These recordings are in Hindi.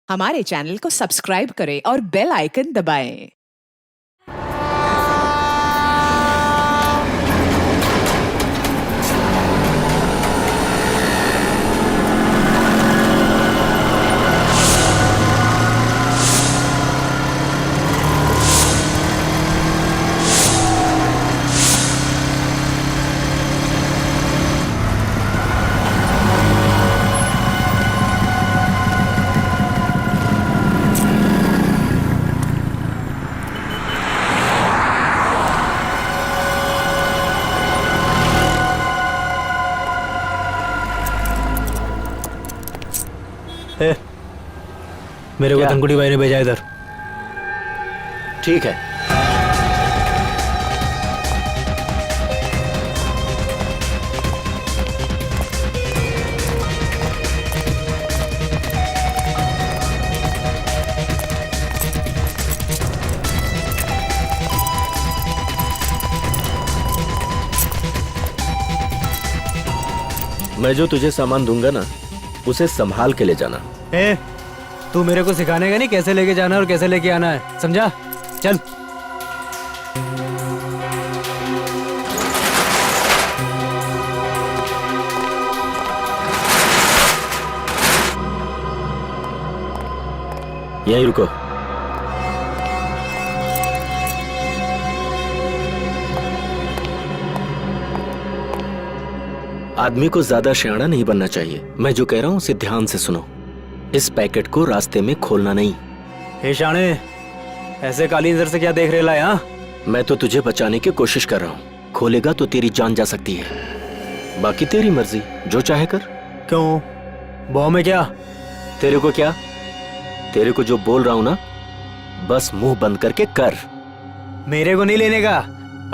हमारे चैनल को सब्सक्राइब करें और बेल आइकन दबाएं। मेरे को धनकुड़ी भाई ने भेजा इधर। ठीक है। मैं जो तुझे सामान दूंगा ना, उसे संभाल के ले जाना। तू मेरे को सिखाने का नहीं कैसे लेके जाना है और कैसे लेके आना है, समझा? चल। यहीं रुको। आदमी को ज्यादा शयाना नहीं बनना चाहिए। मैं जो कह रहा हूं उसे ध्यान से सुनो। इस पैकेट को रास्ते में खोलना नहीं। हे शाणे, ऐसे काली नजर से क्या देख रहे ला? मैं तो तुझे बचाने की कोशिश कर रहा हूँ। खोलेगा तो तेरी जान जा सकती है। बाकी तेरी मर्जी, जो चाहे कर। क्यों? बॉम्ब में क्या? तेरे को क्या? तेरे को जो बोल रहा हूं ना, बस मुंह बंद करके कर। मेरे को नहीं लेने का।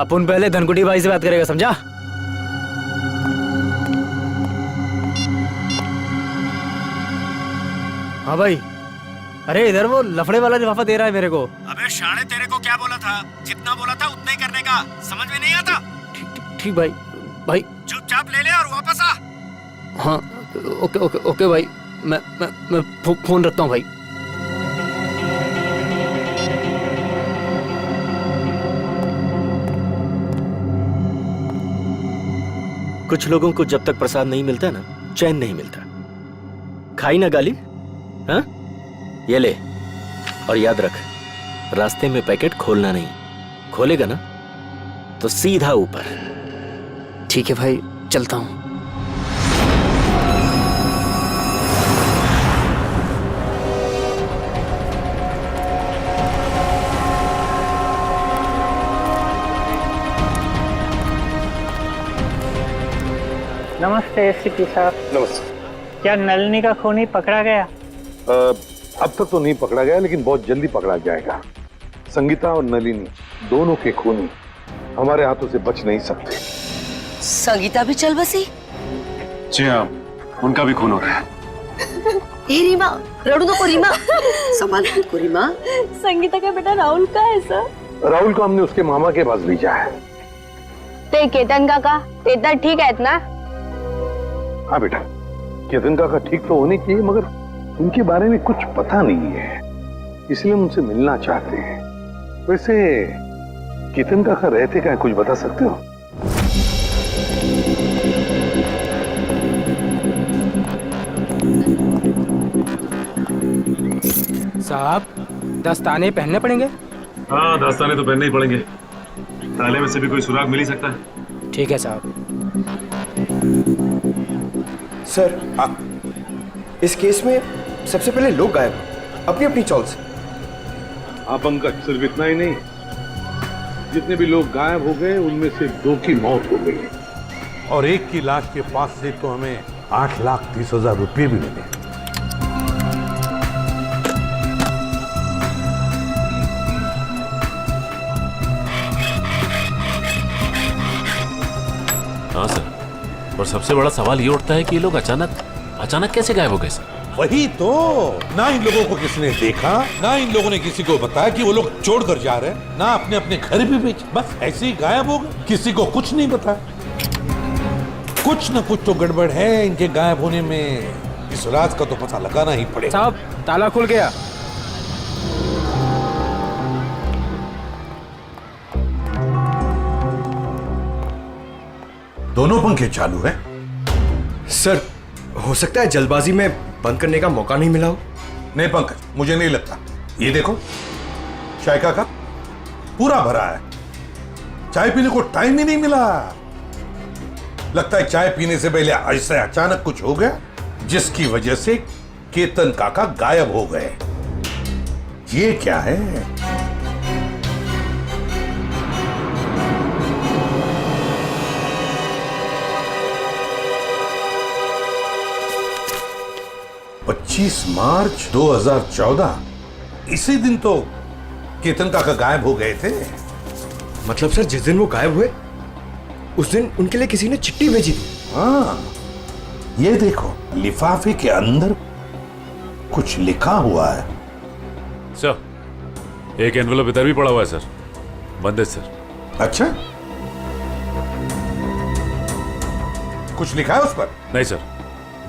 अपन पहले धनकुटी भाई से बात करेगा, समझा? हाँ भाई। अरे इधर वो लफड़े वाला लिफाफा दे रहा है मेरे को। अबे शाणे, तेरे को क्या बोला था? जितना बोला था उतना ही करने का। समझ में नहीं आता? ठीक भाई। भाई चुपचाप ले ले और वापस आ। हाँ ओके ओके ओके भाई। मैं फोन रखता हूँ भाई। कुछ लोगों को जब तक प्रसाद नहीं मिलता ना, चैन नहीं मिलता। खाई ना गाली? हाँ, ये ले। और याद रख, रास्ते में पैकेट खोलना नहीं। खोलेगा ना तो सीधा ऊपर। ठीक है भाई, चलता हूँ। नमस्ते एसपी साहब। नमस्ते। क्या नलिनी का खूनी पकड़ा गया? अब तक तो नहीं पकड़ा गया, लेकिन बहुत जल्दी पकड़ा जाएगा। संगीता और नलिनी दोनों के खूनी हमारे हाथों से बच नहीं सकते। संगीता भी चल बसी? जी हाँ, उनका भी खून हो रहा है। रीमा, रड़ू तो को रीमा। संभाल को रीमा। संगीता का बेटा राहुल का है सर। राहुल को हमने उसके मामा के पास भेजा है। ते केतन काका, ते ठीक है इतना? हाँ बेटा, केतन काका ठीक तो होने चाहिए, मगर उनके बारे में कुछ पता नहीं है, इसलिए हम उनसे मिलना चाहते हैं। वैसे केतन काका रहते क्या, कुछ बता सकते हो? साहब, दस्ताने पहनने पड़ेंगे? हाँ, दस्ताने तो पहनने ही पड़ेंगे। ताले में से भी कोई सुराग मिल ही सकता है। ठीक है साहब। सर, इस केस में सबसे पहले लोग गायब अपनी अपनी चॉल से। हाँ पंकज, सिर्फ इतना ही नहीं, जितने भी लोग गायब हो गए उनमें से 2 की मौत हो गई और एक की लाश के पास से तो हमें 8,30,000 रुपये भी मिले। हाँ सर, और सबसे बड़ा सवाल ये उठता है कि ये लोग अचानक कैसे गायब हो गए सर? वही तो, ना इन लोगों को किसी ने देखा, ना इन लोगों ने किसी को बताया कि वो लोग छोड़कर जा रहे हैं, ना अपने अपने घर भी बेचे, बस ऐसे ही गायब हो गए। किसी को कुछ नहीं बताया। कुछ न कुछ तो गड़बड़ है इनके गायब होने में। इस राज का तो पता लगाना ही पड़ेगा। साहब ताला खुल गया। दोनों पंखे चालू हैं। सर, हो सकता है जल्दबाजी में बंद करने का मौका नहीं मिला हो। नहीं पंकज, मुझे नहीं लगता। ये देखो, चाय का कप पूरा भरा है, चाय पीने को टाइम ही नहीं मिला। लगता है चाय पीने से पहले ऐसे अचानक कुछ हो गया जिसकी वजह से केतन काका गायब हो गए। ये क्या है? मार्च 2014, इसी दिन तो केतन काका गायब हो गए थे। मतलब सर, जिस दिन वो गायब हुए उस दिन उनके लिए किसी ने चिट्ठी भेजी थी। हाँ, ये देखो, लिफाफे के अंदर कुछ लिखा हुआ है। सर, एक एनवेलप इधर भी पड़ा हुआ है सर, बंद है सर। अच्छा, कुछ लिखा है उस पर? नहीं सर,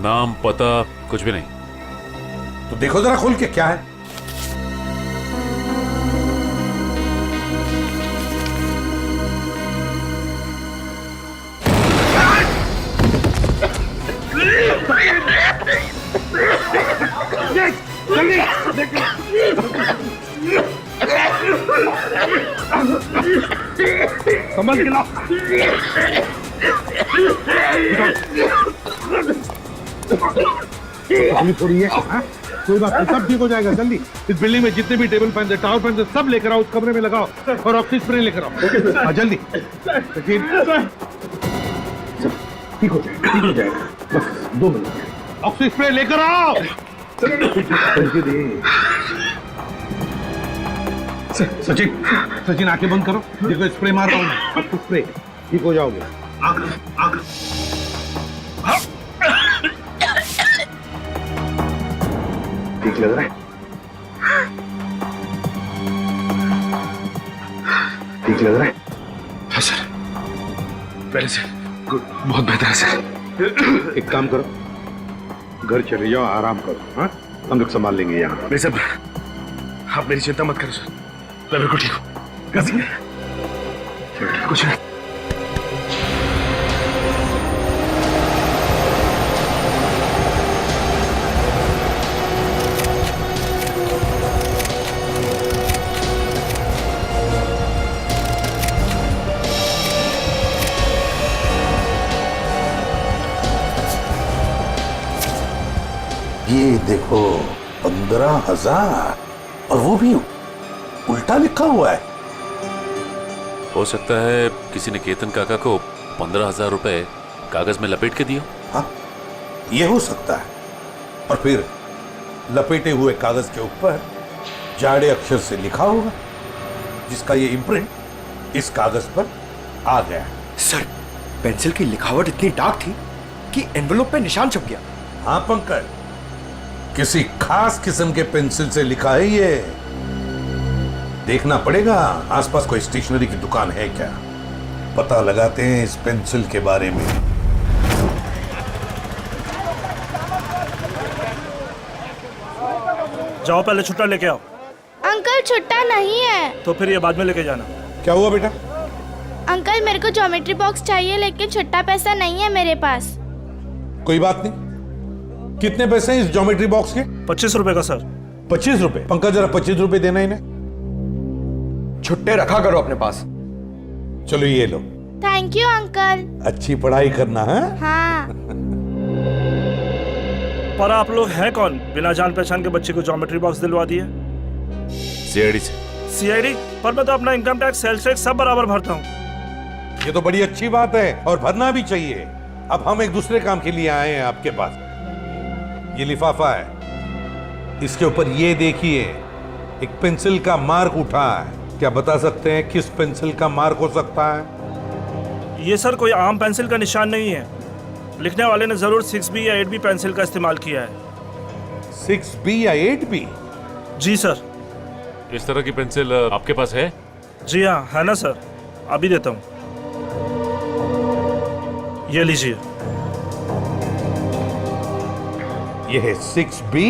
नाम पता कुछ भी नहीं। तो देखो जरा खोल के क्या है। संभल के लाओ। तकलीफ हो रही है? हाँ? कोई बात नहीं, सब ठीक हो जाएगा जल्दी। इस बिल्डिंग में जितने भी टेबल फैन है, टावर फैन है, सब लेकर आओ, उस कमरे में लगाओ और ऑक्सीजन स्प्रे लेकर आओ। हाँ जल्दी। ठीक हो जाएगा, ठीक हो जाएगा, बस 2 मिनट। ऑक्सीजन स्प्रे लेकर आओ। सचिन आंखें बंद करो, देखो स्प्रे मार रहा हूं मैं, आपको स्प्रे, ठीक हो जाओगे। ठीक लग रहा है? ठीक लग रहा है? हाँ सर, पहले से गुड, बहुत बेहतर है सर। एक काम करो, घर चले जाओ, आराम करो। हाँ, हम लोग संभाल लेंगे यहाँ। नहीं सर, आप मेरी चिंता मत करो सर, मैं बिल्कुल ठीक हूँ। कुछ नहीं। ये देखो, 15,000, और वो भी उल्टा लिखा हुआ है। हो सकता है किसी ने केतन काका को 15,000 रुपए कागज में लपेट के दिया। हाँ, ये हो सकता है। और फिर लपेटे हुए कागज के ऊपर जाड़े अक्षर से लिखा होगा, जिसका ये इम्प्रिंट इस कागज पर आ गया। सर, पेंसिल की लिखावट इतनी डार्क थी कि एनवेलप पे निशान छप गया। हाँ पंकज, किसी खास किस्म के पेंसिल से लिखा है ये। देखना पड़ेगा आसपास कोई स्टेशनरी की दुकान है क्या, पता लगाते हैं इस पेंसिल के बारे में। जाओ पहले छुट्टा लेके आओ। अंकल छुट्टा नहीं है। तो फिर ये बाद में लेके जाना। क्या हुआ बेटा? अंकल मेरे को ज्योमेट्री बॉक्स चाहिए, लेकिन छुट्टा पैसा नहीं है मेरे पास। कोई बात नहीं, कितने पैसे हैं इस ज्योमेट्री बॉक्स के? 25 रुपए का सर। 25 रुपए? पंकज जरा 25 रुपए देना इन्हें। छुट्टे रखा करो अपने पास। चलो ये लो। Thank you uncle. अच्छी पढ़ाई करना है। हाँ। पर आप लोग हैं कौन, बिना जान पहचान के बच्चे को ज्योमेट्री बॉक्स दिलवा दिए? सीआईडी से। सीआईडी? पर मैं तो अपना इनकम टैक्स, सेल्स टैक्स सब बराबर भरता हूँ। ये तो बड़ी अच्छी बात है और भरना भी चाहिए। अब हम एक दूसरे काम के लिए आए हैं आपके पास। ये लिफाफा है, इसके ऊपर ये देखिए, एक पेंसिल का मार्क उठा है। क्या बता सकते हैं किस पेंसिल का मार्क हो सकता है? ये सर कोई आम पेंसिल का निशान नहीं है। लिखने वाले ने जरूर 6B या 8B पेंसिल का इस्तेमाल किया है। 6B या 8B? जी सर। इस तरह की पेंसिल आपके पास है? जी हाँ, है ना सर, अभी देता हूँ। ये लीजिए। ये है 6B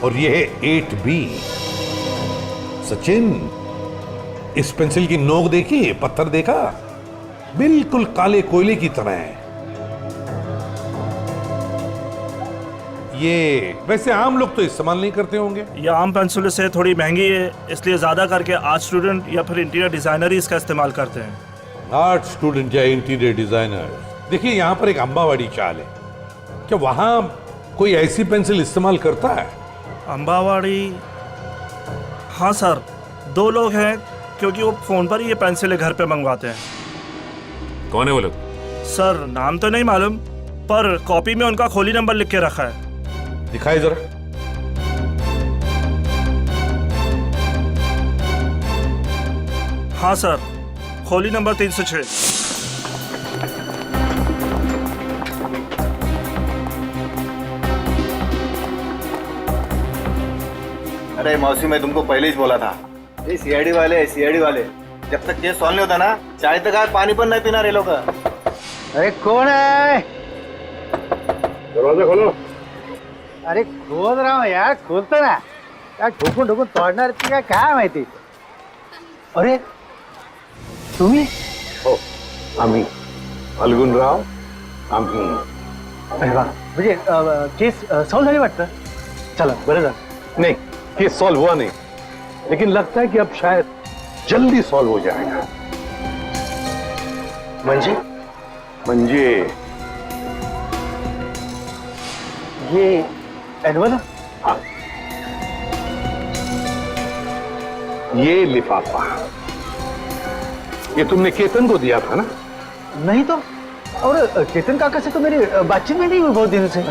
और ये है 8B। सचिन, इस पेंसिल की नोक देखी, पत्थर देखा, बिल्कुल काले कोयले की तरह है। ये वैसे आम लोग तो इस्तेमाल नहीं करते होंगे। ये आम पेंसिल से थोड़ी महंगी है, इसलिए ज्यादा करके आर्ट स्टूडेंट या फिर इंटीरियर डिजाइनर ही इसका इस्तेमाल करते हैं। आर्ट स्टूडेंट या इंटीरियर डिजाइनर। देखिए यहाँ पर एक अंबावाड़ी चाल है, क्या वहां कोई ऐसी पेंसिल इस्तेमाल करता है? अंबावाड़ी? हाँ सर, 2 लोग हैं, क्योंकि वो फोन पर ही ये पेंसिलें घर पे मंगवाते हैं। कौन है वो लोग? सर नाम तो नहीं मालूम, पर कॉपी में उनका खोली नंबर लिख के रखा है। दिखाई जरा। हाँ सर, खोली नंबर 306। अरे मौसी, मैं तुमको पहले ही बोला था, ये सीआईडी वाले जब तक केस सॉल्व नहीं होता ना, चाय तक आज पानी पर नहीं पीना रे लोग। अरे कौन है? दरवाजा खोलो। अरे खोल रहा हूँ यार, खोलता ना यार, ठोकून ठोकून तोडणार की काय माहिती। अरे तुम्ही? हो, आम्ही फाल्गुनराव, आम्ही। अरे वा, म्हणजे केस सॉल्व झाली वाटतं। चला बरं झालं। नहीं, केस सॉल्व हुआ नहीं, लेकिन लगता है कि अब शायद जल्दी सॉल्व हो जाएगा। म्हणजे ये एनवलप? हाँ, ये लिफाफा ये तुमने केतन को दिया था ना? नहीं तो, और केतन काका से तो मेरी बातचीत में नहीं हुई बहुत दिनों से।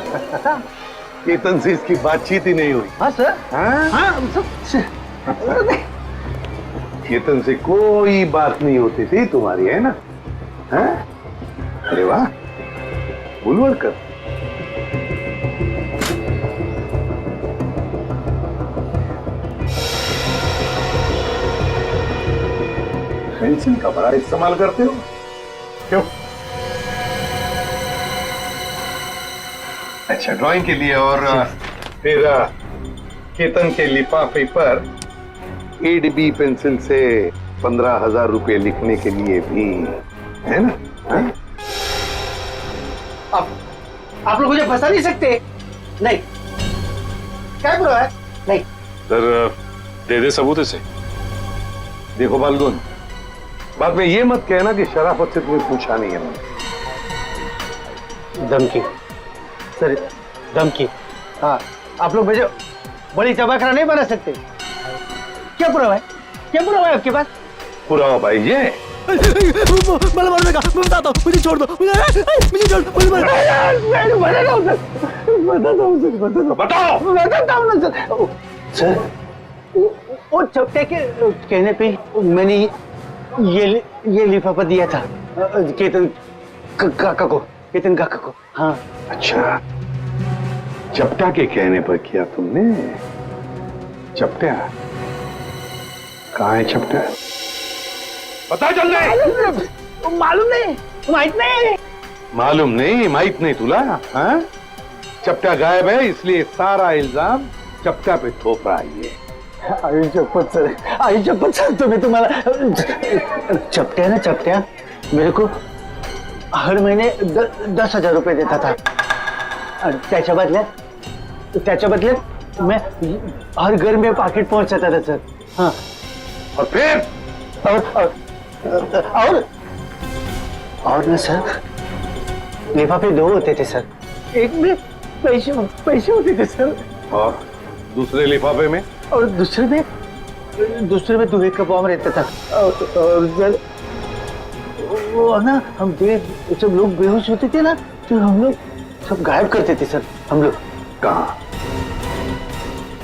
केतन से इसकी बातचीत ही नहीं हुई। हाँ सर। हाँ? हाँ केतन से कोई बात नहीं होती थी तुम्हारी, है ना? हाँ? अरे वाह, बुलवड़कर। पेंसिल का बड़ा इस्तेमाल करते हो क्यों? अच्छा, ड्राइंग के लिए। और फिर केतन के लिफाफे पर 8B पेंसिल से 15,000 रुपए लिखने के लिए भी, है ना? हाँ? आप लोग मुझे फंसा नहीं सकते। नहीं, क्या बुरा है? नहीं सर, दे दे सबूत इसे। देखो फाल्गुन, बाद में ये मत कहना कि शराफत से तुम्हें पूछा नहीं है मैंने। धमकी सर, धमकी। हाँ, आप लोग मुझे बड़ी चबाखरा नहीं बना सकते। क्या पुरावा है? क्या पुरावा है आपके पास? पुरावा भाई ये मला मारू नका, मैं बताता हूँ, मुझे छोड़ दो, मुझे छोड़ दो, मुझे बताओ ना सर। वो चपटे के कहने पे मैंने ये लिफाफा दिया था केतन काका को। हाँ। अच्छा, चपटा के कहने पर किया तुमने? चपटा कहाँ है? चपटा पता चल रहा? मालूम नहीं, माहित नहीं तुला? हाँ? चपटा गायब है, इसलिए सारा इल्जाम चपटा पे थोप रहा है। आई शपथ सर, तुम्हें तुम्हारा चपट्या मेरे को हर महीने 10,000 रुपए देता था, और त्याच्या बदल्यात मैं हर घर में पाकिट पहुंचाता था सर। हाँ, और फिर और ना सर, लिफाफे 2 होते थे सर, एक में पैसे होते थे सर, और दूसरे लिफाफे में? और दूसरे में दुबे का बॉम्ब रहता था। और वो ना, हम जब लोग बेहोश होते थे ना, तो हम लोग सब गायब करते थे सर। हम लोग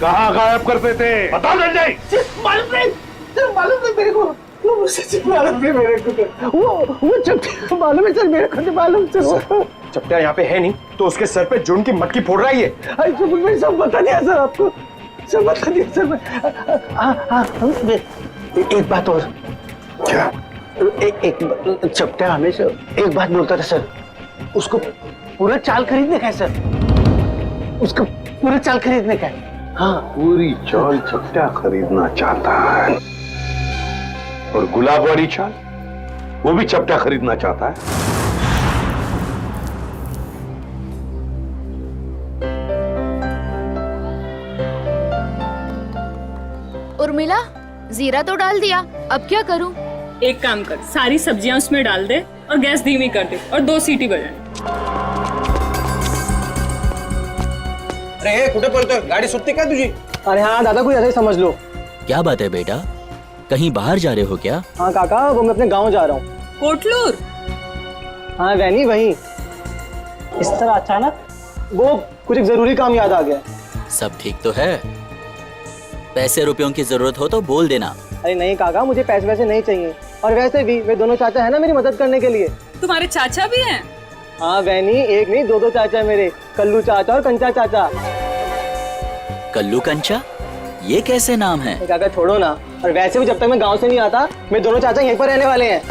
कहाँ गायब करते थे? बताओ रंजय। मालूम नहीं मेरे को, वो सच मालूम नहीं मेरे को। वो चपटा मालूम है सर, मेरे को नहीं मालूम सर। चपटा यहाँ पे है नहीं, तो उसके सर पे जुन की मटकी फोड़ रहा है। मैं सब बता दिया सर आपको, सब बता दिया सर मैं। हाँ, एक बात और। क्या? एक चपटा हमेशा एक बात बोलता था सर, उसको पूरा चाल खरीदने का है सर। उसका पूरा चाल खरीदने का है। हाँ, पूरी चाल चपटा खरीदना चाहता है और गुलाब वाली चाल वो भी चपटा खरीदना चाहता है। उर्मिला, जीरा तो डाल दिया, अब क्या करूं? एक काम कर, सारी सब्जियां उसमें डाल दे और गैस धीमी कर दे और 2 सीटी बजाए। अरे कुठे पळतोय? गाडी सुटते का तुझी? अरे हाँ दादा, कोई ऐसे ही समझ लो। क्या बात है बेटा, कहीं बाहर जा रहे हो क्या? हाँ काका, वो मैं अपने गांव जा रहा हूँ। कोटलूर? हाँ वैनी, वही। इस तरह अचानक वो कुछ एक जरूरी काम याद आ गया। सब ठीक तो है? पैसे रुपयों की जरूरत हो तो बोल देना। अरे नहीं काका, मुझे पैसे वैसे नहीं चाहिए, और वैसे भी वे दोनों चाचा है ना मेरी मदद करने के लिए। तुम्हारे चाचा भी हैं? हाँ वैनी, एक नहीं 2 चाचा है मेरे, कल्लू चाचा और कंचा चाचा। कल्लू कंचा, ये कैसे नाम है? काका छोड़ो ना, और वैसे भी जब तक मैं गांव से नहीं आता मेरे दोनों चाचा यहीं पर रहने वाले हैं।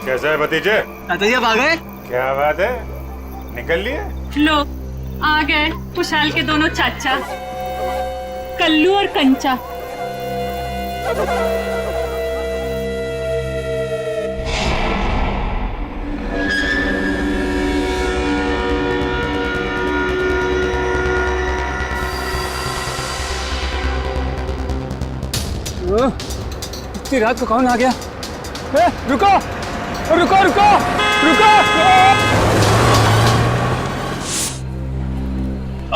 कैसा है भतीजे? चाचा जी आप आ गए? क्या बात है, निकल लिए? लो, आ गए खुशहाल के दोनों चाचा, कल्लू और कंचा। इतनी रात को कौन आ गया? रुको रुको रुको रुको!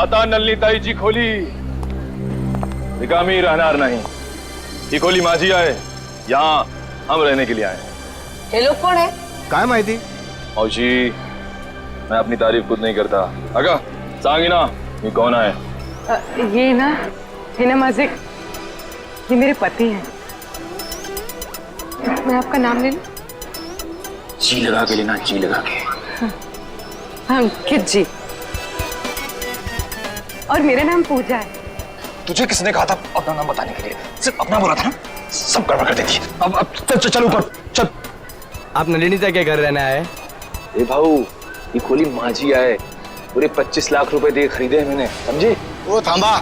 आता नल्ली ताई जी खोली, निकामी रहनार नहीं। ही खोली माझी आहे, यहाँ हम रहने के लिए आए हैं। ये लोग कौन है? काय माहिती? मावशी, मैं अपनी तारीफ खुद नहीं करता। अगा सांगी ना, ये कौन है? ये ना माझे, ये मेरे पति हैं। मैं आपका नाम ले लूं? जी लगा के लेना, जी लगा के। हाँ, अंकित जी। और मेरा नाम पूजा है। तुझे किसने कहा था अपना नाम बताने के लिए? सिर्फ अपना बोला था ना, सब गड़बड़ कर देती। अब चल ऊपर चल। आप नलिनी ताई के घर रहने आए? ए भाऊ, ये खोली माझी है, पूरे 25 लाख रुपए दे खरीदे हैं मैंने, समझे? वो थांबा,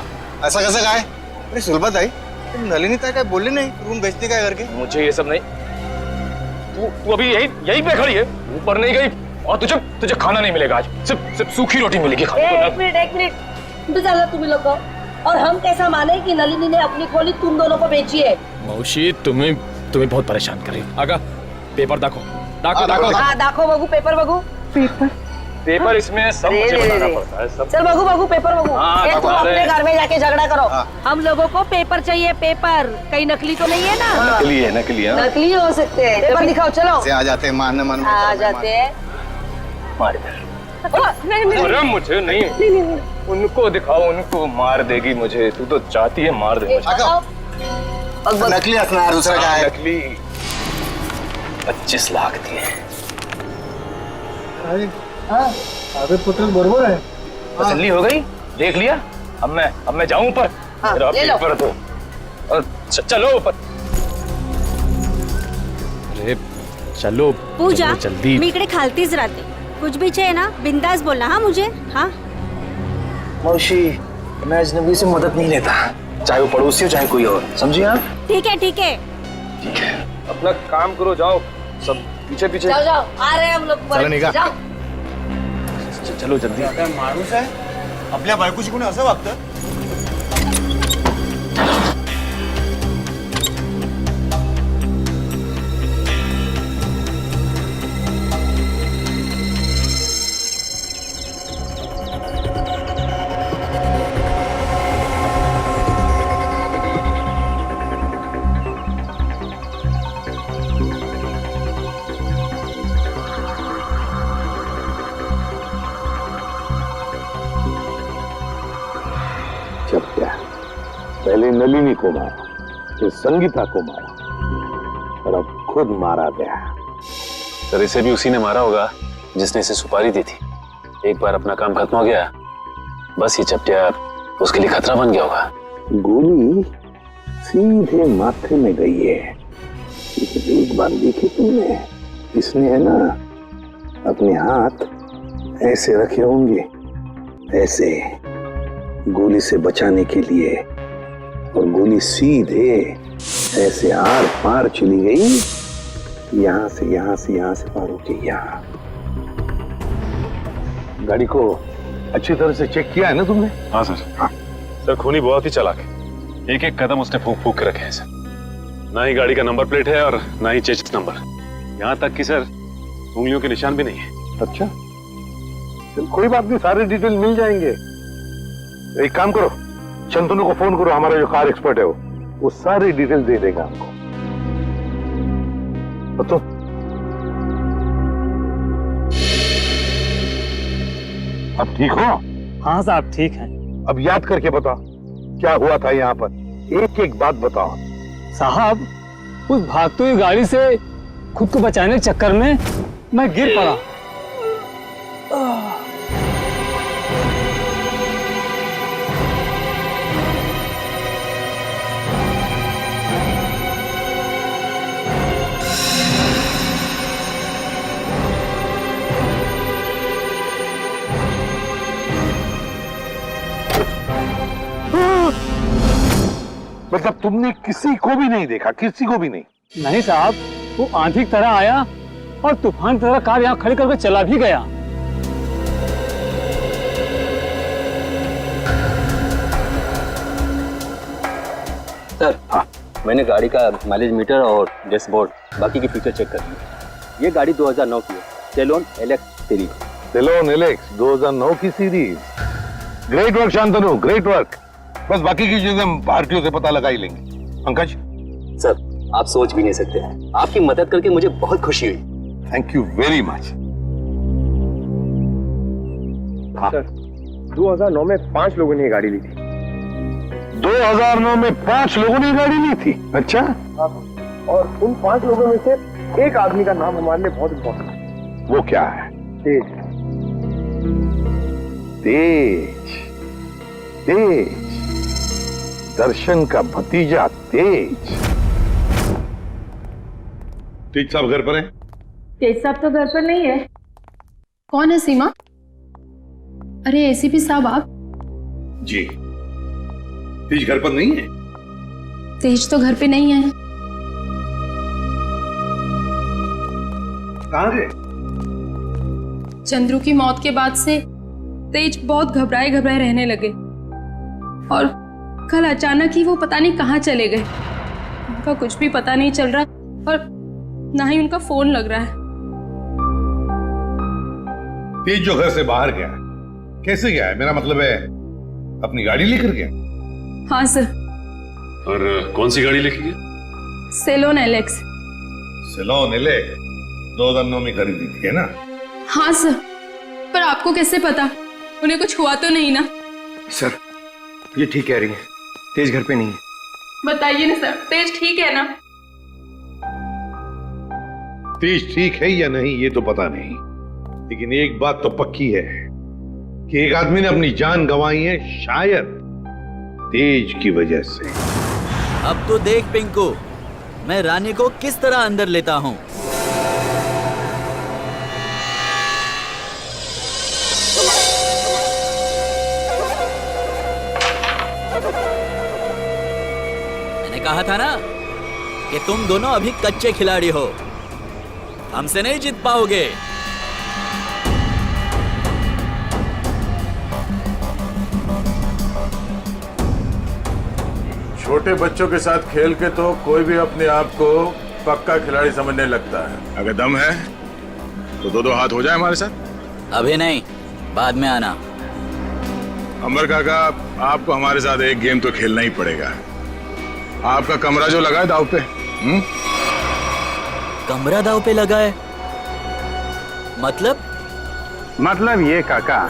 ऐसा कैसे का है? अरे सुलभा ताई, तुम नलिनी ताई का बोले नहीं रूम बेचने का है करके? मुझे ये सब नहीं। तू अभी यही पे खड़ी है, ऊपर नहीं गई, और तुझे खाना नहीं मिलेगा आज। सिर्फ सूखी रोटी मिलेगी खाने को। एक मिनट चलो तुम लोग को। और हम कैसा माने कि नलिनी ने अपनी खोली तुम दोनों को बेची है? मौसी, तुम्हें बहुत परेशान कर रही हो। आगा पेपर दाखो दाखो बगू, पेपर बगू। पेपर इसमें सब मुझे बताना पड़ता है। सब चल बगू पेपर बगू। हाँ, तुम अपने घर में जाके झगड़ा करो। हम लोगों को पेपर चाहिए, पेपर। कहीं नकली तो नहीं है ना? नकली है। नकली हो सकते हैं। पेपर दिखाओ, चलो। आ जाते हैं मारने आ जाते हैं। अरे मुझे नहीं, उनको दिखाओ, उनको मार देगी मुझे। तू तो चाहती है मार दे मुझे। नकली हंसना है, दूसरा क्या है? नकली 25 लाख दिए। अबे पुत्र बरोबर है। तसल्ली हो गई? देख लिया? अब मैं जाऊं ऊपर? हाँ, ले लो। पेपर दो और चलो ऊपर। अरे चलो पूजा, जल्दी। मी इकडे खालतीच राहते, कुछ भी चाहिए ना बिंदास बोलना। हाँ मुझे, हाँ। मौसी, मैं अजनबी से मदद नहीं लेता, चाहे वो पड़ोसी हो चाहे कोई और, समझिए आप? ठीक है ठीक है। ठीक है, अपना काम करो, जाओ सब पीछे। जाओ, आ रहे हैं हम लोग। चलो निघा। जाओ। चलो जल्दी। माणूस आहे आपल्या बायकोशी कोणी असं वागतं? पहले नलिनी को मारा, फिर संगीता को मारा और अब खुद मारा गया। सर इसे भी उसी ने मारा होगा जिसने इसे सुपारी दी थी। एक बार अपना काम खत्म हो गया, बस ये चपटिया उसके लिए खतरा बन गया होगा। गोली सीधे माथे में गई है, लेकिन एक बात देखी तुमने, इसने है ना अपने हाथ ऐसे रखे होंगे, ऐसे गोली से बचाने के लिए, और गोली सीधे ऐसे आर पार चली गई, यहां से पार होके यहाँ। गाड़ी को अच्छी तरह से चेक किया है ना तुमने? हाँ सर। हाँ सर, खूनी बहुत ही चालाक है। एक एक कदम उसने फूंक फूंक के रखे हैं सर। ना ही गाड़ी का नंबर प्लेट है और ना ही चेचिस नंबर, यहाँ तक कि सर उंगलियों के निशान भी नहीं है। अच्छा चल कोई बात नहीं, सारे डिटेल मिल जाएंगे। एक काम करो, चंदनु को फोन करो, हमारा जो कार एक्सपर्ट है वो सारी डिटेल दे देगा हमको। तो अब ठीक हो? हाँ साहब ठीक है। अब याद करके बताओ क्या हुआ था यहाँ पर, एक एक बात बताओ। साहब उस भागती हुई गाड़ी से खुद को बचाने के चक्कर में मैं गिर पड़ा। मतलब तुमने किसी को भी नहीं देखा? किसी को भी नहीं? नहीं साहब, वो आंधी की तरह आया और तूफान की तरह कार यहाँ खड़ी करके चला भी गया। सर हाँ, मैंने गाड़ी का माइलेज मीटर और डैशबोर्ड बाकी की फीचर चेक कर लिए। ये गाड़ी 2009 की है, सेलोन एलेक्स सीरीज। सेलोन एलेक्स 2009 की series. Great work Shantanu, great work. बस बाकी की चीजें हम भारतीयों से पता लगा ही लेंगे। पंकज सर आप सोच भी नहीं सकते, आपकी मदद करके मुझे बहुत खुशी हुई। Thank you very much. Sir 2009 में 5 लोगों ने गाड़ी ली थी। 2009 में 5 लोगों ने गाड़ी ली थी? अच्छा। और उन 5 लोगों में से एक आदमी का नाम हमारे लिए बहुत इम्पोर्टेंट है। वो क्या है? तेज। तेज, तेज, दर्शन का भतीजा तेज। तेज साहब घर पर हैं? तेज साहब तो घर पर नहीं है। कौन है सीमा? अरे एसीपी साहब आप? जी। तेज घर पर नहीं है? तेज तो घर पे नहीं है। कहाँ गए? चंद्रू की मौत के बाद से तेज बहुत घबराए घबराए रहने लगे और कल अचानक ही वो पता नहीं कहाँ चले गए। उनका कुछ भी पता नहीं चल रहा और ना ही उनका फोन लग रहा है। तेज जो घर से बाहर गया कैसे गया है? मेरा मतलब है अपनी गाड़ी लेकर गया? हाँ सर। और कौन सी गाड़ी लेके गया? Salon Alex. सेलोन एलेक्स 2009 में खरीदी थी, है ना? हाँ सर, पर आपको कैसे पता? उन्हें कुछ हुआ तो नहीं ना? सर ये ठीक कह रही है, तेज घर पे नहीं है। बताइए ना सर, तेज ठीक है ना? तेज ठीक है या नहीं ये तो पता नहीं, लेकिन एक बात तो पक्की है कि एक आदमी ने अपनी जान गंवाई है, शायद तेज की वजह से। अब तो देख पिंकू, मैं रानी को किस तरह अंदर लेता हूँ। मैंने कहा था ना कि तुम दोनों अभी कच्चे खिलाड़ी हो, हमसे नहीं जीत पाओगे। छोटे बच्चों के साथ खेल के तो कोई भी अपने आप को पक्का खिलाड़ी समझने लगता है। अगर दम है तो दो हाथ हो जाए हमारे साथ। अभी नहीं, बाद में आना। अंबर काका, आपको हमारे साथ एक गेम तो खेलना ही पड़ेगा। आपका कमरा जो लगा है दाव पे। कमरा दाव पे लगा है? मतलब ये काका,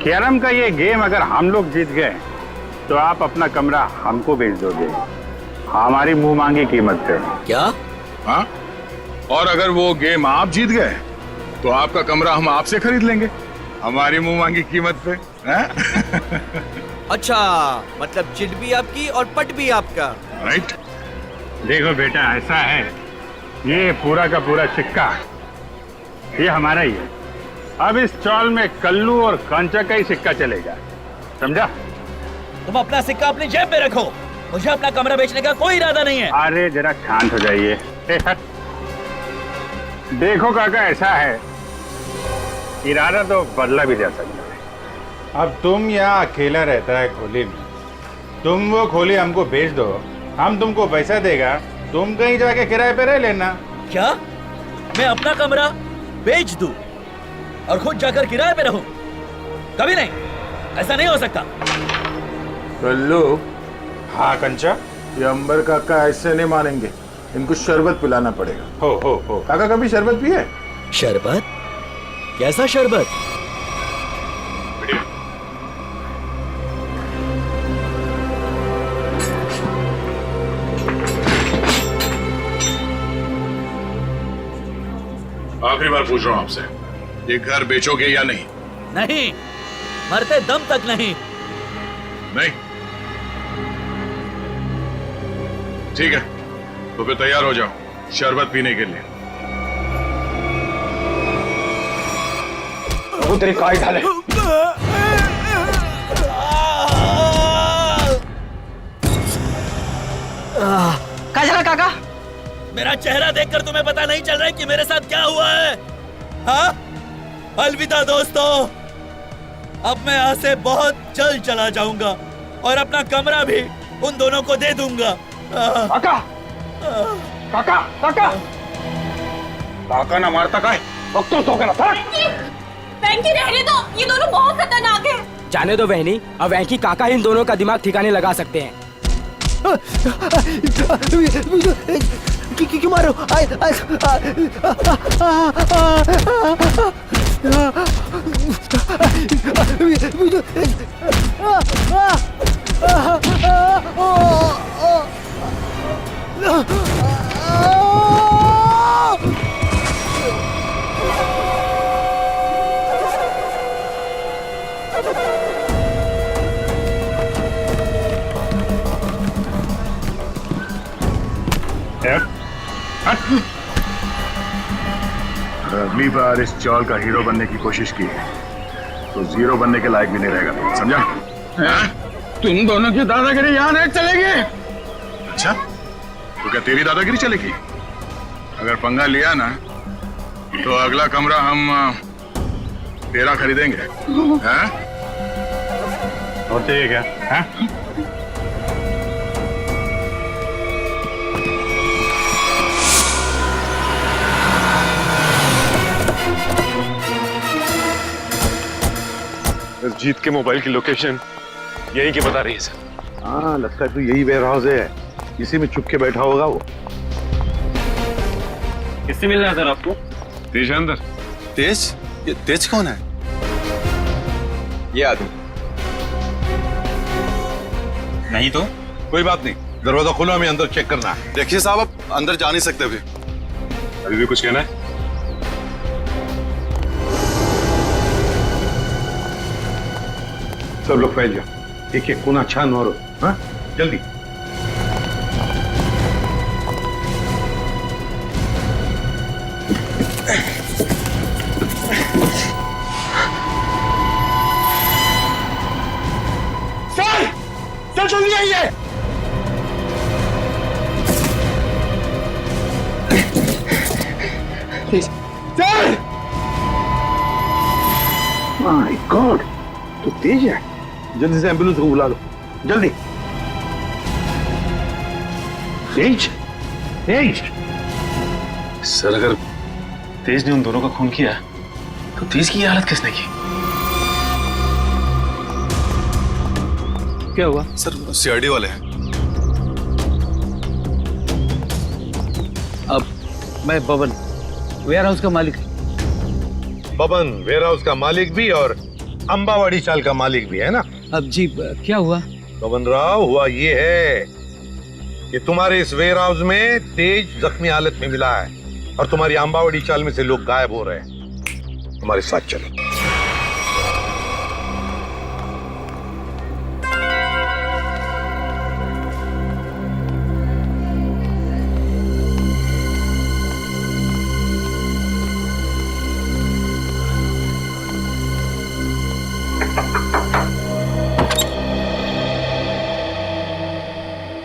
कैरम का ये गेम अगर हम लोग जीत गए तो आप अपना कमरा हमको बेच दोगे हमारी मुंह मांगी कीमत पे। क्या? हाँ, और अगर वो गेम आप जीत गए तो आपका कमरा हम आपसे खरीद लेंगे हमारी मुंह मांगी कीमत पे। अच्छा, मतलब चिट भी आपकी और पट भी आपका। राइट। देखो बेटा, ऐसा है, ये पूरा का पूरा सिक्का ये हमारा ही है। अब इस चौल में कल्लू और कांचा का ही सिक्का चलेगा, समझा? तुम अपना सिक्का अपनी जेब में रखो, मुझे अपना कमरा बेचने का कोई इरादा नहीं है। अरे जरा शांत हो जाइए। देखो काका, ऐसा है, इरादा तो बदला भी जा सकता है। अब तुम यहाँ अकेला रहता है खोली में, तुम वो खोली हमको बेच दो, हम तुमको पैसा देगा, तुम कहीं जाके किराए पे रह लेना। क्या मैं अपना कमरा बेच दूं और खुद जाकर किराए पे रहूं? कभी नहीं, ऐसा नहीं हो सकता। कल्लू। हाँ कंचा, ये अंबर काका ऐसे नहीं मानेंगे, इनको शरबत पिलाना पड़ेगा। हो काका, कभी शरबत पिए? शरबत? कैसा शरबत? आखिरी बार पूछ रहा हूँ आपसे, ये घर बेचोगे या नहीं? नहीं, मरते दम तक नहीं। नहीं? ठीक है, तो फिर तैयार हो जाओ शरबत पीने के लिए। वो तेरी काय ढाले। क्या चला काका? मेरा चेहरा देखकर तुम्हें पता नहीं चल रहा है कि मेरे साथ क्या हुआ है? हाँ? अलविदा दोस्तों, अब मैं यहाँ से बहुत जल्द चला जाऊंगा और अपना कमरा भी उन दोनों को दे दूंगा। काका, काका, काका, काका ना मारता का है, तो वेंकी रहने दो, ये दोनों बहुत खतरनाक है। जाने दो बहनी, अब वेंकी काका इन दोनों का दिमाग ठिकाने लगा सकते हैं। क्यों मारो? अगली बार इस चौल का हीरो बनने की कोशिश की तो जीरो बनने के लायक भी नहीं रहेगा, समझा? तुम दोनों की दादागिरी यहाँ नहीं चलेगी। अच्छा, तो क्या तेरी दादागिरी चलेगी? अगर पंगा लिया ना तो अगला कमरा हम तेरा खरीदेंगे। और चाहिए क्या? जीत के मोबाइल की लोकेशन यही की बता रही है सर। हाँ, लगता है तो यही वेयर हाउस है, इसी में छुप के बैठा होगा वो। किससे मिलना है सर आपको? तेज अंदर। तेज? ये तेज कौन है? ये आदमी नहीं तो कोई बात नहीं, दरवाजा खोलो, हमें अंदर चेक करना है। देखिए साहब, आप अंदर जा नहीं सकते अभी। अभी भी कुछ कहना है? सब लोग फैल जाओ, एक एक कोना छान मारो। हाँ, जल्दी। सर जल्दी आइए। सर! माय गॉड, तो तेज है। जल्दी से एम्बुलेंस को बुला लो, जल्दी। तेज, तेज। सर, अगर तेज ने उन दोनों का खून किया तो तेज की ये हालत किसने की? क्या हुआ? सर, सीआईडी वाले हैं। अब मैं बबन, वेयर हाउस का मालिक। बबन वेयर हाउस का मालिक भी और अंबावाड़ी चाल का मालिक भी है ना? अब जी क्या हुआ? पवन राव, हुआ ये है कि तुम्हारे इस वेयर हाउस में तेज जख्मी हालत में मिला है और तुम्हारी अंबावड़ी चाल में से लोग गायब हो रहे हैं। हमारे साथ चलो।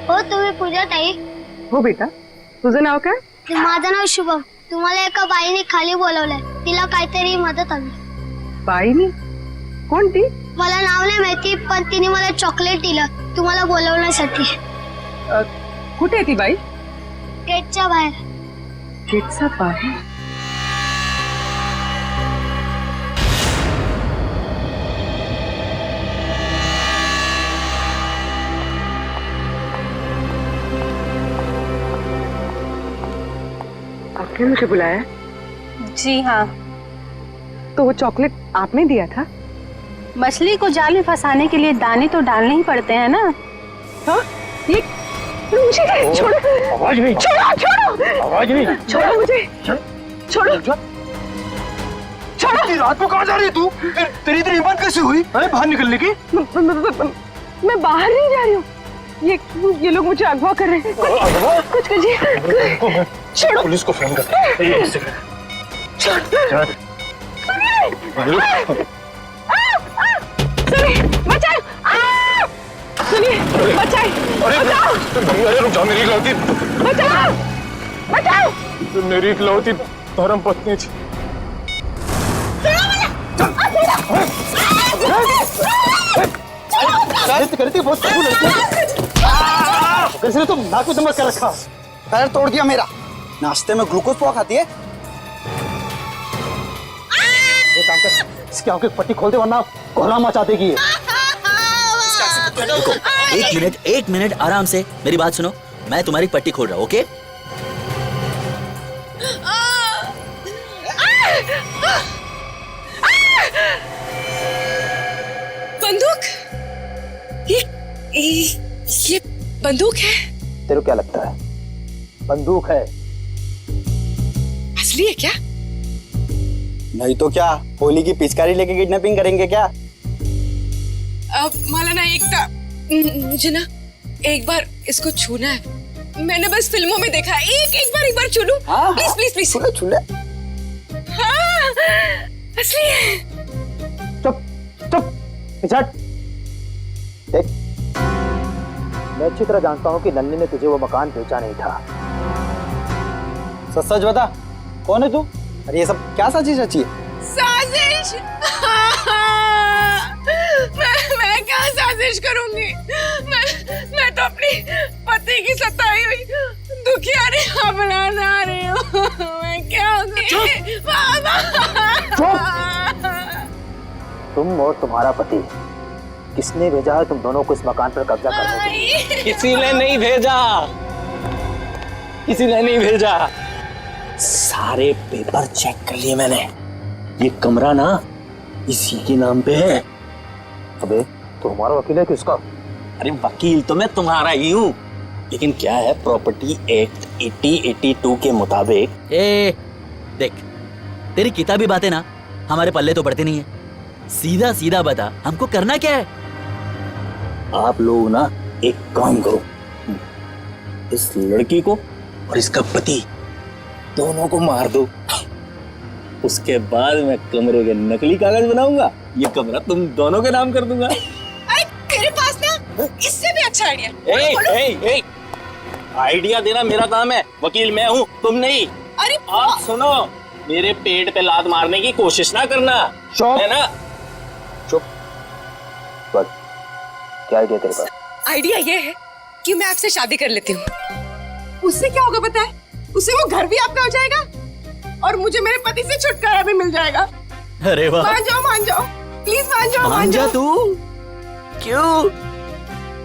हो तुम्ही पूजा ताई? हो बेटा, तुझं नाव काय? माझं नाव शुभम. तुम्हाला एका बाईने खाली बोलवलंय. तिला काहीतरी मदत हवी. बाईनी? कोणती? मला नाव नाही माहिती, पण तिने मला चॉकलेट दिलं तुम्हाला बोलवण्यासाठी. कुठे आहे ती बाई? गेटच्या बाहेर. गेटच्या बाहेर? आपने मुझे बुलाया? जी हाँ। तो वो चॉकलेट आपने दिया था? मछली को जाल में फंसाने के लिए दाने तो डालने ही पड़ते हैं ना। हाँ? ये मुझे छोड़ो। आवाज नहीं। छोड़ो छोड़ो। आवाज नहीं। छोड़ो मुझे। छोड़ो। छोड़ो। रात को कहाँ जा रही है तू? तेरी इतनी हिम्मत कैसे हुई? अरे बाहर निकलने की? मैं बाहर नहीं जा रही हूँ। ये लोग मुझे अगवा कर रहे हैं। कुछ कीजिए। छोड़ो। पुलिस को फोन कर। सुनिए, बचाओ! सुनिए, बचाए! बचाओ! अरे रुक जाओ, मेरी गलती। बचाओ! बचाओ! मेरी इकलौती धर्म पत्नी थी। करती बहुत कैसे तुम नाक में दमक कर रखा? पैर तोड़ दिया मेरा। नाश्ते में ग्लूकोज पाव खाती है। ये काम कर, इसकी आंखें पट्टी खोल दे वरना कोहरा मचा देगी ये। एक मिनट आराम से मेरी बात सुनो। मैं तुम्हारी पट्टी खोल रहा हूँ, ओके? बंदूक? ये बंदूक है? तेरे को क्या लगता है? बंदूक है। असली है क्या? नहीं तो क्या, होली की पिचकारी लेके किडनैपिंग करेंगे क्या? माला ना मुझे ना एक बार इसको छूना है। मैंने बस फिल्मों में देखा है। एक बार छू लूं? Please please please. छू ले। हाँ, असली है। चुप पिछड़। देख, मैं अच्छी तरह जानता हूँ कि नन्नी ने तुझे वो मकान बेचा नहीं था। सच सच बता, कौन है तू? अरे ये सब क्या साजिश रची है? साजिश? मैं क्या साजिश करूंगी? मैं तो अपनी पति की सताई हुई दुखियारी अपना रही हूँ। मैं क्या तुम और तुम्हारा पति, किसने भेजा है तुम दोनों को इस मकान पर कब्जा करने के लिए? किसी ने नहीं भेजा, किसी ने नहीं भेजा। सारे पेपर चेक कर लिए मैंने। ये कमरा ना इसी के नाम पे है। अबे तो हमारा वकील है किसका? अरे वकील तो मैं तुम्हारा ही हूँ, लेकिन क्या है, प्रॉपर्टी एक्ट 8082 के मुताबिक। देख, तेरी किताबी बातें ना हमारे पल्ले तो पड़ती नहीं है। सीधा सीधा बता, हमको करना क्या है? आप लोग ना एक काम करो, इस लड़की को और इसका पति दोनों को मार दो। उसके बाद मैं कमरे के नकली कागज बनाऊंगा, ये कमरा तुम दोनों के नाम कर दूंगा। अरे तेरे पास ना इससे भी अच्छा आइडिया। आइडिया देना मेरा काम है, वकील मैं हूँ, तुम नहीं। अरे आप सुनो, मेरे पेट पे लात मारने की कोशिश ना करना, है ना? चुप। क्या आइडिया तेरे पास? आइडिया ये है कि मैं आपसे शादी कर लेती हूँ। उससे क्या होगा पता है? उससे वो घर भी आपका हो जाएगा और मुझे मेरे पति से छुटकारा भी मिल जाएगा। अरे वाह, मान जाओ प्लीज, मान जाओ। तू क्यों?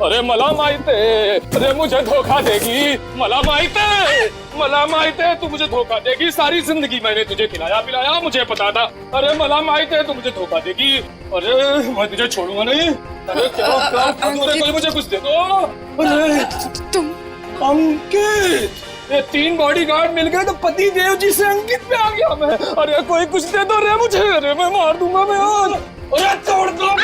अरे मला माहित है, अरे मुझे धोखा देगी। मला माहित है तू मुझे धोखा देगी। सारी जिंदगी मैंने तुझे खिलाया पिलाया, मुझे पता था। अरे मला माहित है तू मुझे धोखा देगी। अरे मैं तुझे छोड़ूंगा नहीं, मुझे कुछ दे दो। तुम अंकित, ये 3 बॉडीगार्ड मिल गए तो पति देव जी से अंकित पे आ गया मैं। अरे कोई कुछ दे दो रे मुझे, अरे मैं मार दूंगा मैं यार। अरे छोड़ दो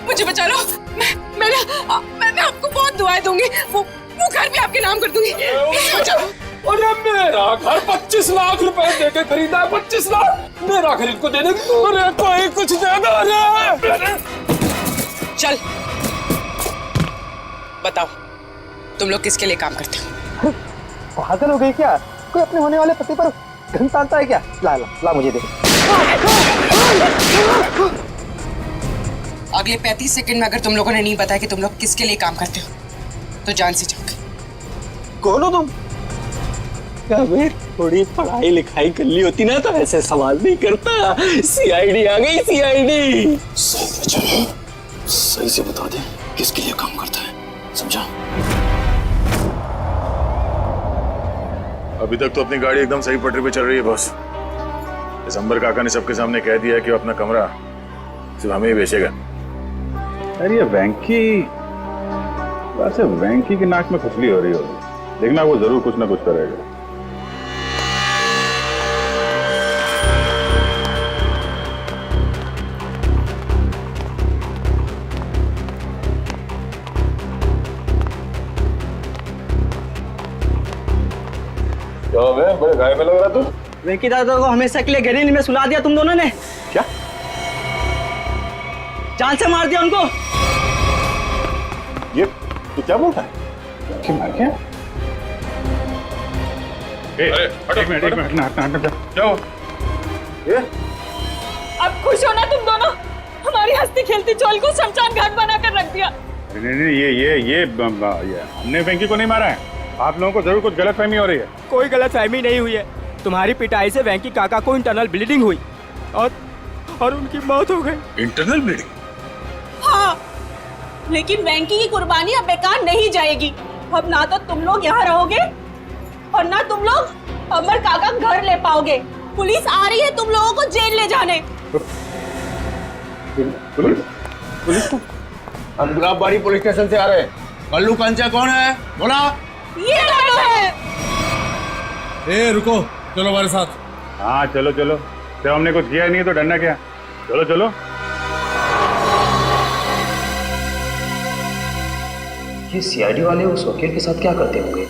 मुझे बचा लो। मैं आपको बहुत दुआएं दूंगी, वो घर भी आपके नाम कर दूंगी। बचा लो। अरे मेरा घर 25 लाख रुपए देके खरीदा है, 25 लाख मेरा घर इनको दे दे। अरे कोई कुछ दे दो रे। चल बताओ, तुम लोग किसके लिए काम करते हो? पागल हो गई क्या? कोई अपने होने वाले पति पर गन तानता है क्या? ला ला ला मुझे दे। अगले 35 सेकंड में अगर तुम लोगों ने नहीं बताया कि तुम लोग किसके लिए काम करते हो तो जान से जाओगे। कौन हो तुम? अबे थोड़ी पढ़ाई लिखाई कर ली होती ना तो ऐसे सवाल नहीं करता। सीआईडी आ गई, सीआईडी। सही से बता दे किसके लिए काम करता है, समझा? अभी तक तो अपनी गाड़ी एकदम सही पटरी पे चल रही है बॉस। दिसंबर काका ने सबके सामने कह दिया कि वो अपना कमरा सिर्फ हमें ही बेचेगा। अरे ये वेंकी, वैसे वेंकी की नाक में खुजली हो रही होगी, देखना वो जरूर कुछ ना कुछ करेगा। बड़े गाय में लग रहा तू। वेंकी दादा को हमेशा के लिए गहरी में सुला दिया तुम दोनों ने। क्या? जान से मार दिया उनको। ये तू क्या बोलता है? कि मार क्या? एक मिनट क्या हो? ये अब खुश हो ना तुम दोनों? हमारी हंसती खेलती चोल को शमशान घाट बनाकर रख दिया। नहीं ये हमने वेंकी को नहीं मारा है। आप लोगों को जरूर कुछ गलतफहमी हो रही है। कोई गलतफहमी नहीं हुई है। तुम्हारी पिटाई से वेंकी काका को इंटरनल ब्लीडिंग हुई और उनकी मौत हो गई। Internal bleeding? हाँ, लेकिन वेंकी की कुर्बानी अब बेकार नहीं जाएगी। अब ना तो तुम लोग यहाँ रहोगे और ना तुम लोग अमर काका घर ले पाओगे। पुलिस आ रही है तुम लोगों को जेल ले जाने। पुलिस? हम गुलाबबाड़ी पुलिस स्टेशन से आ रहे हैं। कल्लू कंचा कौन है? बोला। ये लोग है। ए रुको, चलो हमारे साथ। हाँ चलो चलो, जब हमने कुछ किया नहीं तो डरना क्या? चलो चलो। ये सीआईडी वाले उस वकील के साथ क्या करते होंगे?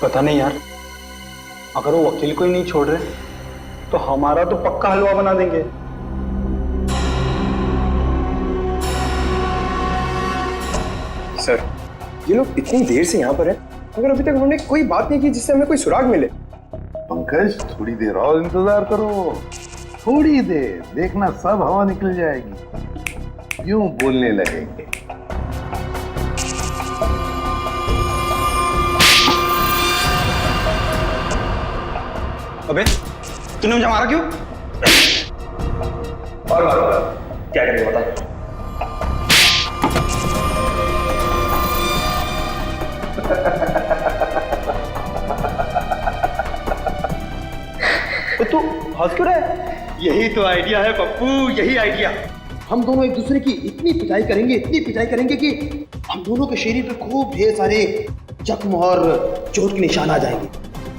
पता नहीं यार। अगर वो वकील को ही नहीं छोड़ रहे तो हमारा तो पक्का हलवा बना देंगे। सर, ये लोग इतनी देर से यहाँ पर हैं, मगर अभी तक उन्होंने कोई बात नहीं की जिससे हमें कोई सुराग मिले। पंकज थोड़ी देर और इंतजार करो, थोड़ी देर, देखना सब हवा निकल जाएगी, यूं बोलने लगेंगे। अबे तूने मुझे मारा क्यों? और मारो, क्या करेंगे बता। तो तू हंस क्यों रहा है? यही तो आइडिया है पप्पू, यही आइडिया। हम दोनों एक दूसरे की इतनी पिटाई करेंगे कि हम दोनों के शरीर पे खूब ढेर सारे जख्म और चोट के निशान आ जाएंगे।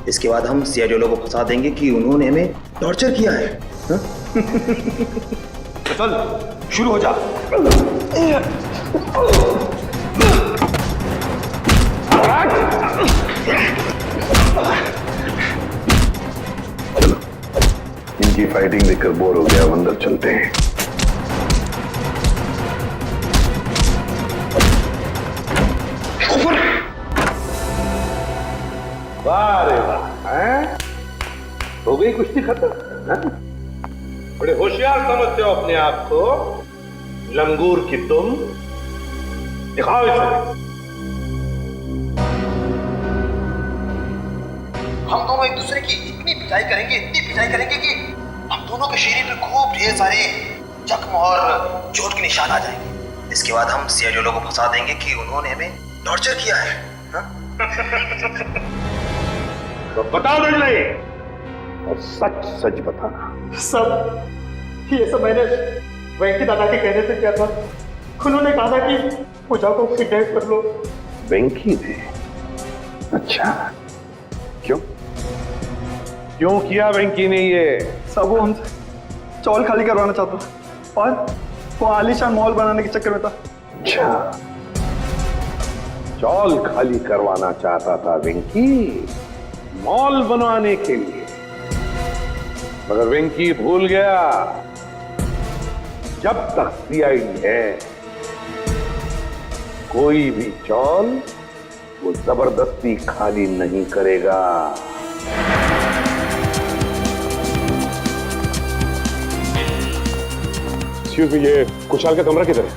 इसके बाद हम सीआईडी लोगों को फंसा देंगे कि उन्होंने हमें टॉर्चर किया है। तो चल शुरू हो जा। इनकी फाइटिंग देखकर बोर हो गया, अंदर चलते हैं। वाह रे वाह, हैं? हो गई कुश्ती खत्म। बड़े होशियार समझते हो अपने आप को, लंगूर की तुम। दिखाओ इसे। हम दोनों एक दूसरे की इतनी पिटाई करेंगे कि हम दोनों के शरीर पे खूब ढेर सारे जख्म और चोट के निशान आ जाएंगे। इसके बाद हम सीआईडी लोगों को फंसा देंगे कि उन्होंने हमें टॉर्चर किया है। तो बताओ नहीं, और सच सच बताना। सब ये सब मैंने वेंकी दादा के कहने से क्या था, उन्होंने कहा था कि पूजा को किडनैप कर लो। वेंकी ने? अच्छा, क्यों क्यों किया वेंकी ने ये? सब वो हमसे चौल खाली करवाना चाहता था और वो आलीशान मॉल बनाने के चक्कर में था। अच्छा, चौल खाली करवाना चाहता था वेंकी मॉल बनवाने के लिए, मगर वेंकी भूल गया जब तक सीआईडी है कोई भी चौल वो जबरदस्ती खाली नहीं करेगा। ये कुशाल का कमरा किधर है?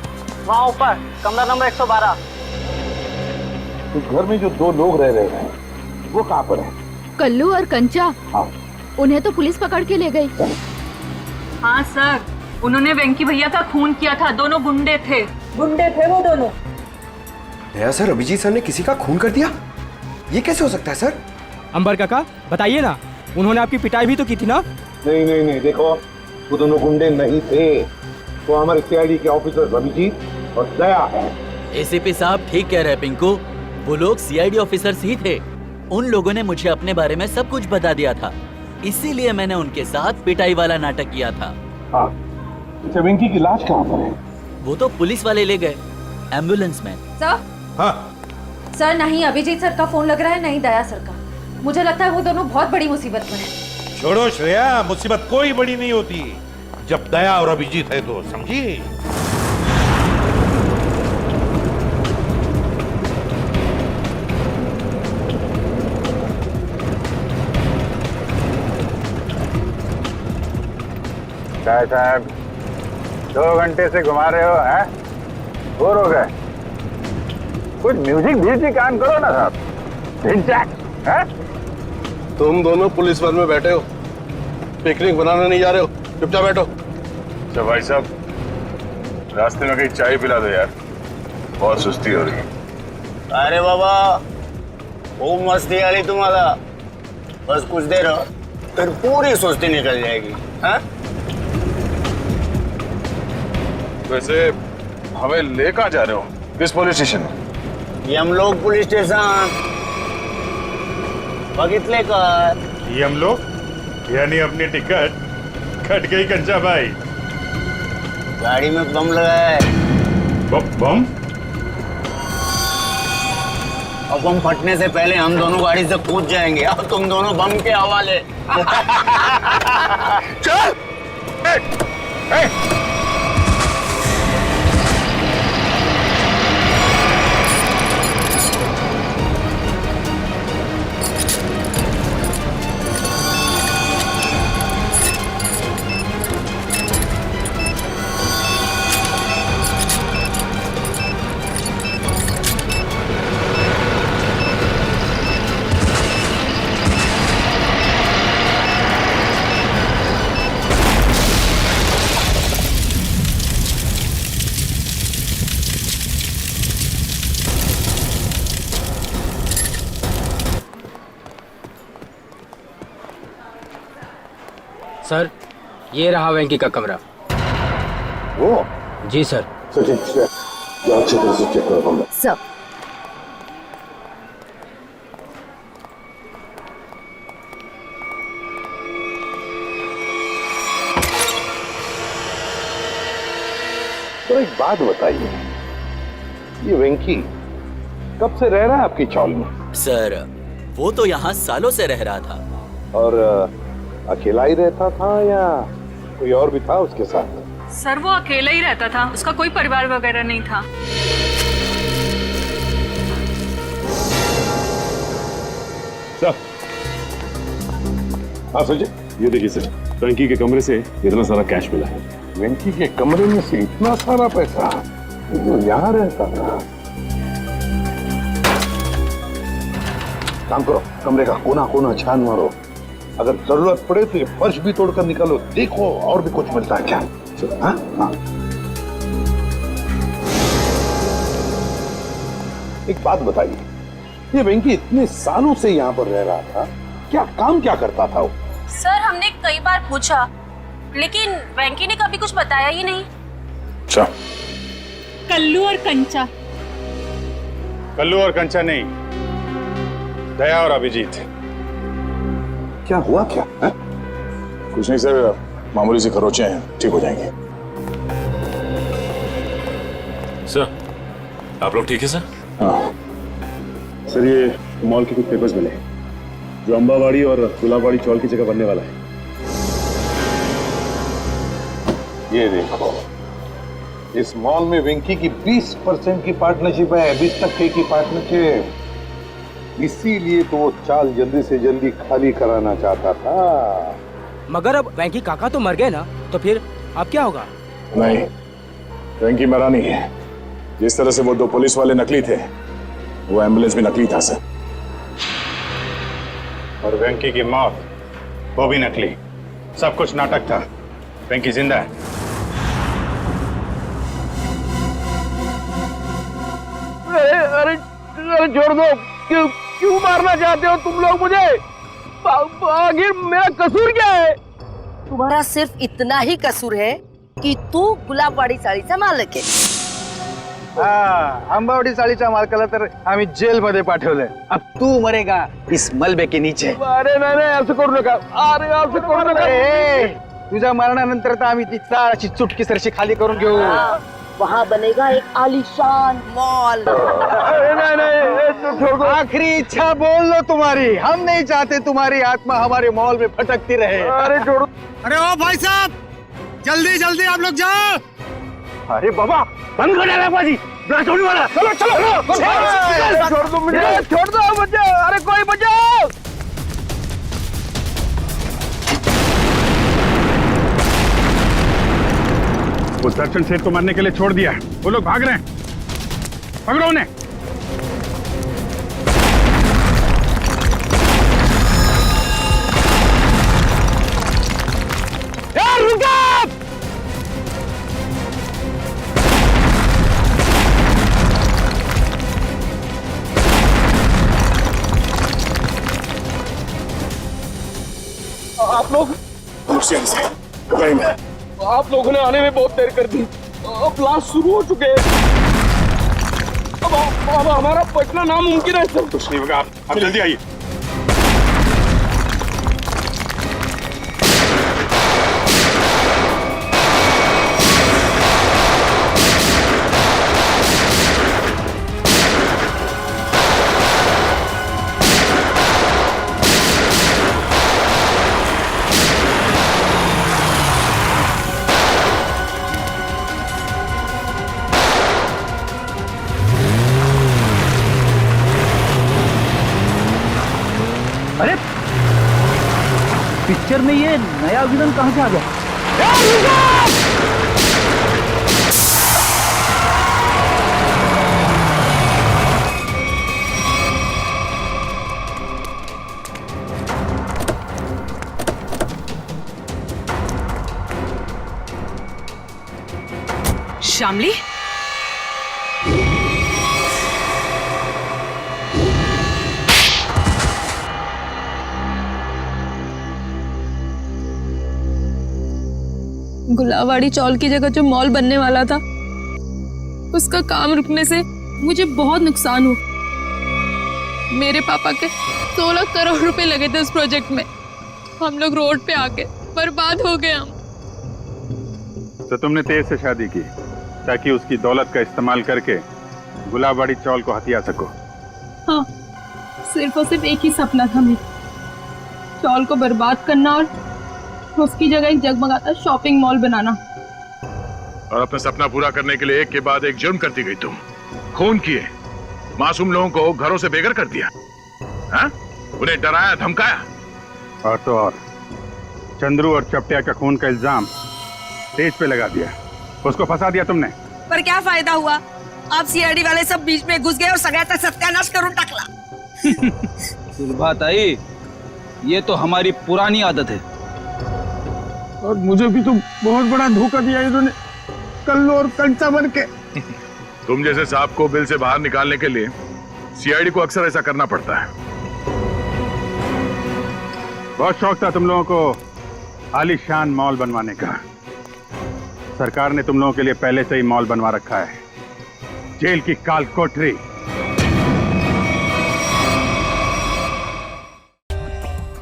वहाँ ऊपर कमरा नंबर 112। उस घर में जो 2 लोग रह रहे हैं वो कहाँ पर है? कल्लू और कंचा। हाँ। उन्हें तो पुलिस पकड़ के ले गई। हाँ सर, उन्होंने वेंकी भैया का खून किया था। दोनों गुंडे थे वो दोनों। नया सर, अभिजीत सर ने किसी का खून कर दिया? ये कैसे हो सकता है सर? अंबर काका बताइए ना, उन्होंने आपकी पिटाई भी तो की थी ना? नहीं, देखो वो दोनों गुंडे नहीं थे, वो हमारे सीआईडी के ऑफिसर अभिजीत और दया है। एसीपी साहब ठीक कह रहे हैं पिंकू, वो लोग सीआईडी ऑफिसर्स ही थे। उन लोगों ने मुझे अपने बारे में सब कुछ बता दिया था, इसीलिए मैंने उनके साथ पिटाई वाला नाटक किया था। हाँ, वेंकी की लाश कहाँ पर है? वो तो पुलिस वाले ले गए एम्बुलेंस में। सर? हाँ सर, नहीं अभिजीत सर का फोन लग रहा है, नहीं दया सर का। मुझे लगता है वो दोनों बहुत बड़ी मुसीबत में हैं। छोड़ो श्रेया, मुसीबत कोई बड़ी नहीं होती जब दया और अभिजीत है तो, समझी? क्या साहब 2 घंटे से घुमा रहे हो, हैं? बोर हो गए? कुछ म्यूजिक काम करो ना साहब। हैं? तुम दोनों पुलिस बल में बैठे हो, पिकनिक बनाने नहीं जा रहे हो, चुपचाप बैठो। अच्छा भाई साहब, रास्ते में कहीं चाय पिला दो यार, बहुत सुस्ती हो रही है। अरे बाबा खूब मस्ती आ रही तुम्हारा, बस कुछ देर फिर पूरी सुस्ती निकल जाएगी। हाँ? वैसे हमें ले कहाँ जा रहे हो? किस पुलिस स्टेशन? यमलोक पुलिस स्टेशन बघितले का। यमलोक यानी अपनी टिकट कट गई कंचा भाई। गाड़ी में बम लगा है। बम? और बम फटने से पहले हम दोनों गाड़ी से कूद जाएंगे और तुम दोनों बम के हवाले। चल! सर, ये रहा वेंकी का कमरा। वो? जी सर। अच्छे तरह से चेक करो कमरा। सर। तो एक बात बताइए, ये वेंकी कब से रह रहा है आपकी चौल में? सर, वो तो यहाँ सालों से रह रहा था। और अकेला ही रहता था या कोई और भी था उसके साथ? सर, वो अकेला ही रहता था, उसका कोई परिवार वगैरह नहीं था। सर, हाँ सोचिए, ये देखिए सर, वेंकी के कमरे से इतना सारा कैश मिला है। वेंकी के कमरे में से इतना सारा पैसा? वो यहाँ रहता था। काम करो, कमरे का कोना कोना छान मारो, अगर जरूरत पड़े तो ये फर्श भी तोड़कर निकालो, देखो और भी कुछ मिलता है क्या। हाँ? हाँ। एक बात बताइए, ये वेंकी इतने सालों से यहाँ पर रह रहा था, काम क्या करता था वो? सर, हमने कई बार पूछा लेकिन वेंकी ने कभी कुछ बताया ही नहीं। अच्छा, कल्लू और कंचा। कल्लू और कंचा नहीं, दया और अभिजीत। क्या हुआ क्या है? कुछ नहीं सर, मामूली से खरोचे हैं, ठीक हो जाएंगे। सर, आप लोग ठीक है सर? हाँ सर, ये मॉल के कुछ पेपर्स मिले जो अंबावाड़ी और गुलाबवाड़ी चौल की जगह बनने वाला है। ये देखो, इस मॉल में वेंकी की 20% की पार्टनरशिप है, 20% की पार्टनरशिप। इसीलिए तो वो चाल जल्दी से जल्दी खाली कराना चाहता था। मगर अब वेंकी काका तो मर गए ना, तो फिर अब क्या होगा? नहीं, वेंकी मरा नहीं है। जिस तरह से वो 2 पुलिस वाले नकली थे, वो एम्बुलेंस भी नकली था सर। और वेंकी की मौत, वो भी नकली। सब कुछ नाटक था। वेंकी जिंदा है। अरे छोड़ दो, क्यों मारना चाहते हो तुम लोग मुझे? आखिर मेरा कसूर क्या है? तुम्हारा सिर्फ इतना ही कसूर है कि तू गुलाबवाडी साडीचा मालक आहे। आंबावडी साडीचा मालकाला तर आम्ही जेल मध्ये पाठवलंय। अब तू मरेगा इस मलबे के नीचे। अरे नाही, असं करू नका। अरे असं करू नका। तुझ्या मरणानंतर तर आम्ही ती चाळाची चुटकी सरशी खाली करून घेऊ। वहाँ बनेगा एक आलीशान मॉल। नहीं, आखिरी इच्छा बोल लो तुम्हारी। हम नहीं चाहते तुम्हारी आत्मा हमारे मॉल में भटकती रहे। अरे छोड़ो। अरे ओ भाई साहब, जल्दी जल्दी आप लोग जाओ। अरे बाबा, बंद कर डाला बाजी, ब्लास्ट होने वाला। चलो छोड़ दो मुझे, छोड़ दो मुझे। अरे कोई बचाओ। वो दर्शन सेठ को मारने के लिए छोड़ दिया है, वो लोग भाग रहे हैं। पकड़ो उन्हें। आप लोग आप लोगों ने आने में बहुत देर कर दी। अब ब्लास्ट शुरू हो चुके हैं। अब हमारा बचना नामुमकिन है सर। कुछ नहीं होगा, आप जल्दी आइए। अरे पिक्चर में ये नया विलन कहां से आ गया? शामली, गुलाबवाड़ी चौल की जगह जो मॉल बनने वाला था, उसका काम रुकने से मुझे बहुत नुकसान हुआ। मेरे पापा के 16 करोड़ रुपए लगे थे उस प्रोजेक्ट में। हम लोग रोड पे आके बर्बाद हो गए हम। तो तुमने तेज से शादी की ताकि उसकी दौलत का इस्तेमाल करके गुलाबवाड़ी चौल को हथिया सको। हाँ, सिर्फ और सिर्फ एक ही सपना था मेरा, चौल को बर्बाद करना और उसकी जगह एक जगमगाता शॉपिंग मॉल बनाना। और अपना सपना पूरा करने के लिए एक के बाद एक जुर्म करती गई तुम। खून किए, मासूम लोगों को घरों से बेघर कर दिया, हाँ? उन्हें डराया धमकाया। और तो और चंद्रू और चपटिया का खून का इल्जाम तेज पे लगा दिया, उसको फंसा दिया तुमने। पर क्या फायदा हुआ? आप सीआईडी वाले सब बीच में घुस गए और सगळ्याचा सत्यानाश करून टाकला। बात आई, ये तो हमारी पुरानी आदत है। और मुझे भी तो बहुत बड़ा धोखा दिया इन्होंने, कल्लू और कंचा बन के। तुम जैसे सांप को बिल से बाहर निकालने के लिए सीआईडी को अक्सर ऐसा करना पड़ता है। बहुत शौक था तुम लोगों को आलीशान मॉल बनवाने का। सरकार ने तुम लोगों के लिए पहले से ही मॉल बनवा रखा है, जेल की काल कोठरी।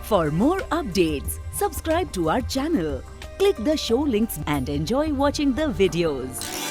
For more updates, subscribe to our channel, click the show links and enjoy watching the videos.